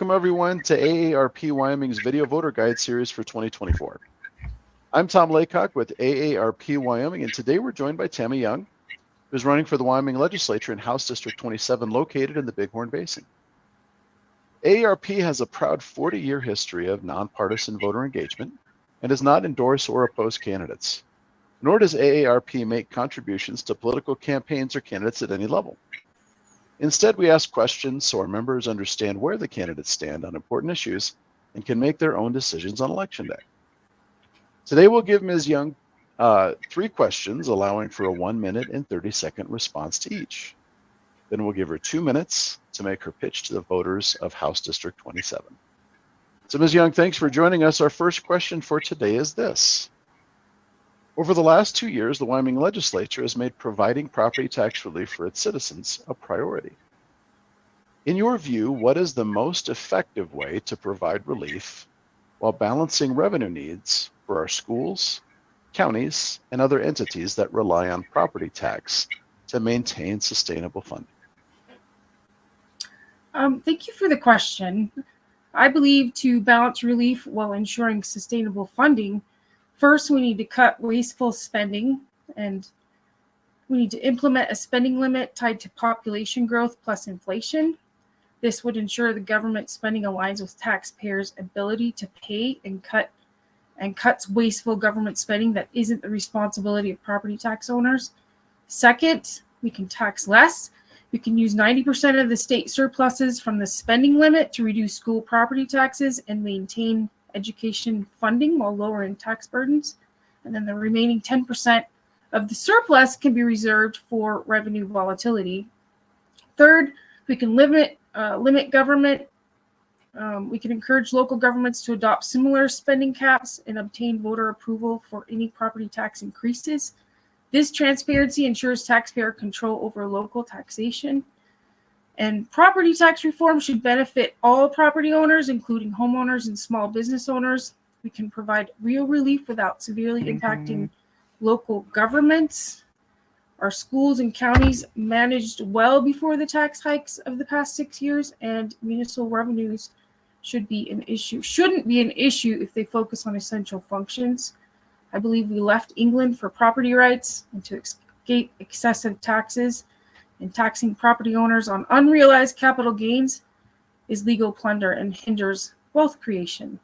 welcome everyone to AARP Wyoming's Video Voter Guide Series for 2024. I'm Tom Laycock with AARP Wyoming, and today we're joined by Tami Young, who's running for the Wyoming Legislature in House District 27, located in the Big Horn Basin. AARP has a proud 40-year history of nonpartisan voter engagement and does not endorse or oppose candidates, nor does AARP make contributions to political campaigns or candidates at any level. Instead, we ask questions so our members understand where the candidates stand on important issues and can make their own decisions on Election Day. Today, we'll give Ms. Young 3 questions, allowing for a 1-minute and 30-second response to each. Then we'll give her 2 minutes to make her pitch to the voters of House District 27. So Ms. Young, thanks for joining us. Our first question for today is this. Over the last 2 years, the Wyoming Legislature has made providing property tax relief for its citizens a priority. In your view, what is the most effective way to provide relief while balancing revenue needs for our schools, counties, and other entities that rely on property tax to maintain sustainable funding? Thank you for the question. I believe to balance relief while ensuring sustainable funding, first, we need to cut wasteful spending, and we need to implement a spending limit tied to population growth plus inflation. This would ensure the government spending aligns with taxpayers' ability to pay and cuts wasteful government spending that isn't the responsibility of property tax owners. Second, we can tax less. We can use 90% of the state surpluses from the spending limit to reduce school property taxes and maintain education funding while lowering tax burdens. And then the remaining 10% of the surplus can be reserved for revenue volatility. Third, we can limit government. We can encourage local governments to adopt similar spending caps and obtain voter approval for any property tax increases. This transparency ensures taxpayer control over local taxation. And property tax reform should benefit all property owners, including homeowners and small business owners. We can provide real relief without severely impacting local governments. Our schools and counties managed well before the tax hikes of the past 6 years, and municipal revenues shouldn't be an issue if they focus on essential functions. I believe we left England for property rights and to escape excessive taxes. And taxing property owners on unrealized capital gains is legal plunder and hinders wealth creation.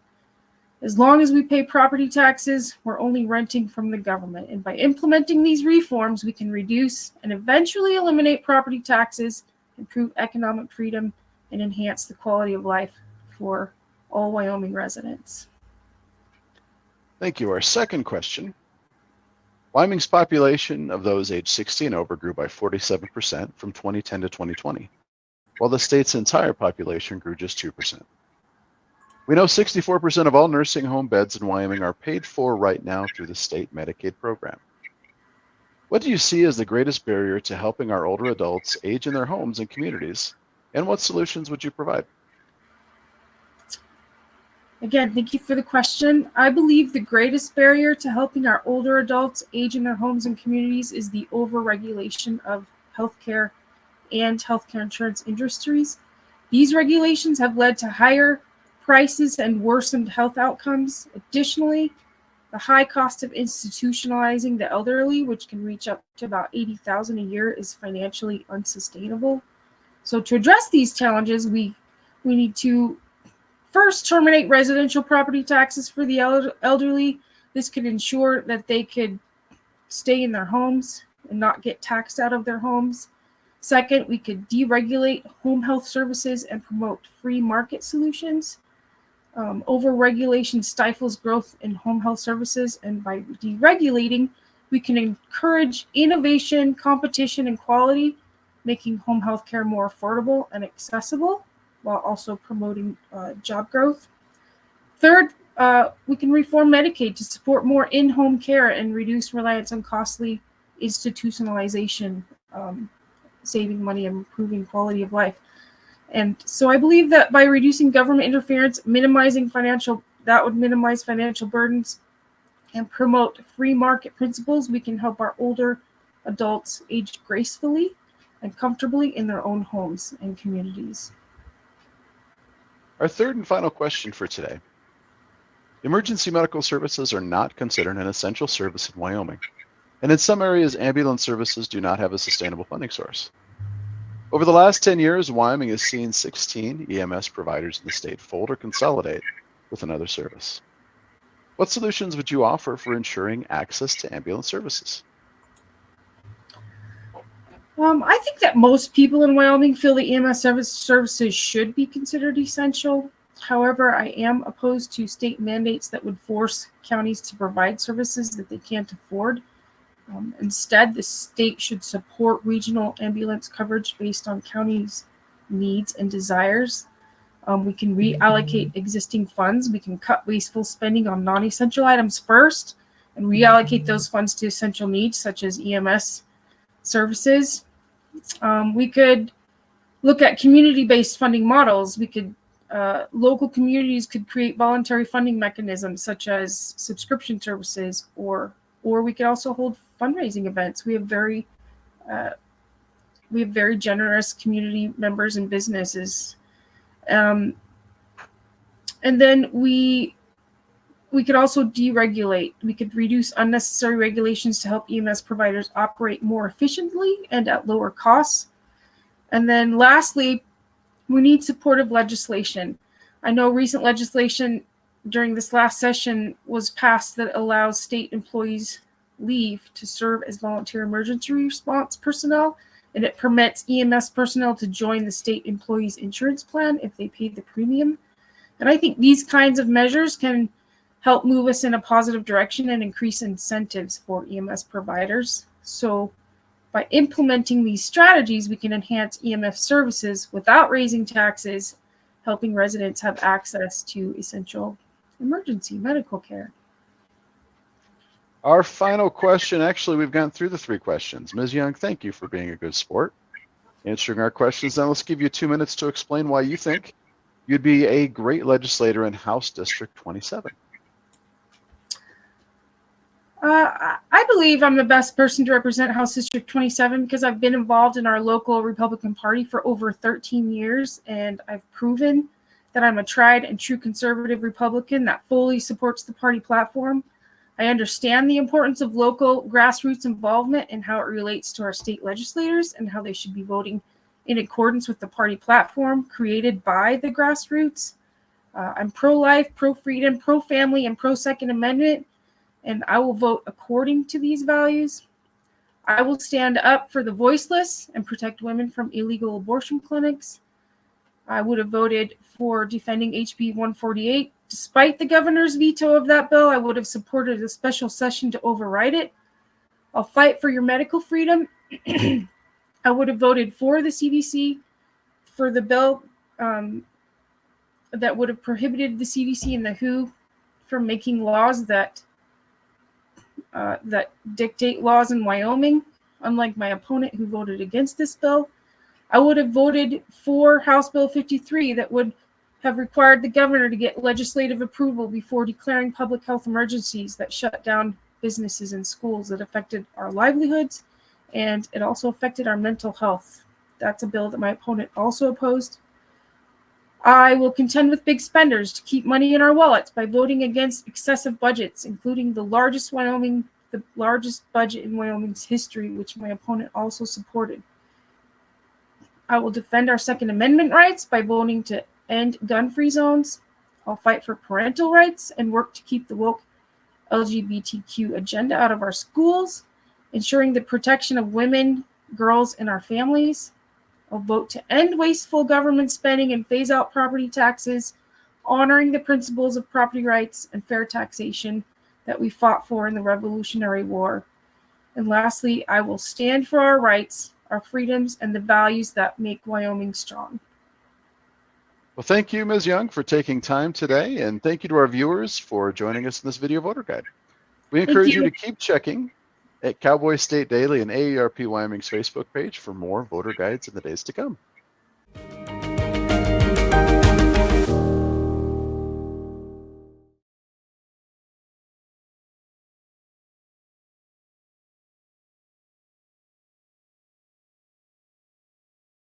As long as we pay property taxes, we're only renting from the government. And by implementing these reforms, we can reduce and eventually eliminate property taxes, improve economic freedom, and enhance the quality of life for all Wyoming residents. Thank you. Our second question. Wyoming's population of those aged 60 and over grew by 47% from 2010 to 2020, while the state's entire population grew just 2%. We know 64% of all nursing home beds in Wyoming are paid for right now through the state Medicaid program. What do you see as the greatest barrier to helping our older adults age in their homes and communities, and what solutions would you provide? Again, thank you for the question. I believe the greatest barrier to helping our older adults age in their homes and communities is the overregulation of healthcare and healthcare insurance industries. These regulations have led to higher prices and worsened health outcomes. Additionally, the high cost of institutionalizing the elderly, which can reach up to about $80,000 a year, is financially unsustainable. So to address these challenges, we need to first terminate residential property taxes for the elderly. This could ensure that they could stay in their homes and not get taxed out of their homes. Second, we could deregulate home health services and promote free market solutions. Overregulation stifles growth in home health services, and by deregulating, we can encourage innovation, competition, and quality, making home health care more affordable and accessible, while also promoting job growth. Third, we can reform Medicaid to support more in-home care and reduce reliance on costly institutionalization, saving money and improving quality of life. And so I believe that by reducing government interference, that would minimize financial burdens and promote free market principles. We can help our older adults age gracefully and comfortably in their own homes and communities. Our third and final question for today. Emergency medical services are not considered an essential service in Wyoming, and in some areas, ambulance services do not have a sustainable funding source. Over the last 10 years, Wyoming has seen 16 EMS providers in the state fold or consolidate with another service. What solutions would you offer for ensuring access to ambulance services? I think that most people in Wyoming feel the EMS services should be considered essential. However, I am opposed to state mandates that would force counties to provide services that they can't afford. Instead, the state should support regional ambulance coverage based on counties' needs and desires. We can reallocate existing funds. We can cut wasteful spending on non-essential items first and reallocate those funds to essential needs such as EMS services. We could look at community-based funding models. Local communities could create voluntary funding mechanisms such as subscription services, or we could also hold fundraising events. We have very generous community members and businesses, and then we could also deregulate. We could reduce unnecessary regulations to help EMS providers operate more efficiently and at lower costs. And then lastly, we need supportive legislation. I know recent legislation during this last session was passed that allows state employees leave to serve as volunteer emergency response personnel, and it permits EMS personnel to join the state employees insurance plan if they pay the premium. And I think these kinds of measures can help move us in a positive direction and increase incentives for EMS providers. So by implementing these strategies, we can enhance EMS services without raising taxes, helping residents have access to essential emergency medical care. Our final question, actually, we've gone through the 3 questions. Ms. Young, thank you for being a good sport, answering our questions. Now let's give you 2 minutes to explain why you think you'd be a great legislator in House District 27. I believe I'm the best person to represent House District 27 because I've been involved in our local Republican Party for over 13 years, and I've proven that I'm a tried and true conservative Republican that fully supports the party platform. I understand the importance of local grassroots involvement and how it relates to our state legislators and how they should be voting in accordance with the party platform created by the grassroots. I'm pro-life, pro-freedom, pro-family, and pro-Second Amendment, and I will vote according to these values. I will stand up for the voiceless and protect women from illegal abortion clinics. I would have voted for defending HB 148. Despite the governor's veto of that bill, I would have supported a special session to override it. I'll fight for your medical freedom. I would have voted for the CDC, for the bill that would have prohibited the CDC and the WHO from making laws that dictate laws in Wyoming, unlike my opponent who voted against this bill. I would have voted for House Bill 53 that would have required the governor to get legislative approval before declaring public health emergencies that shut down businesses and schools that affected our livelihoods, and it also affected our mental health. That's a bill that my opponent also opposed. I will contend with big spenders to keep money in our wallets by voting against excessive budgets, including the largest budget in Wyoming's history, which my opponent also supported. I will defend our Second Amendment rights by voting to end gun-free zones. I'll fight for parental rights and work to keep the woke LGBTQ agenda out of our schools, ensuring the protection of women, girls, and our families. I'll vote to end wasteful government spending and phase out property taxes, honoring the principles of property rights and fair taxation that we fought for in the Revolutionary War. And lastly, I will stand for our rights, our freedoms, and the values that make Wyoming strong. Well, thank you, Ms. Young, for taking time today, and thank you to our viewers for joining us in this video voter guide. We encourage you to keep checking at Cowboy State Daily and AARP Wyoming's Facebook page for more voter guides in the days to come.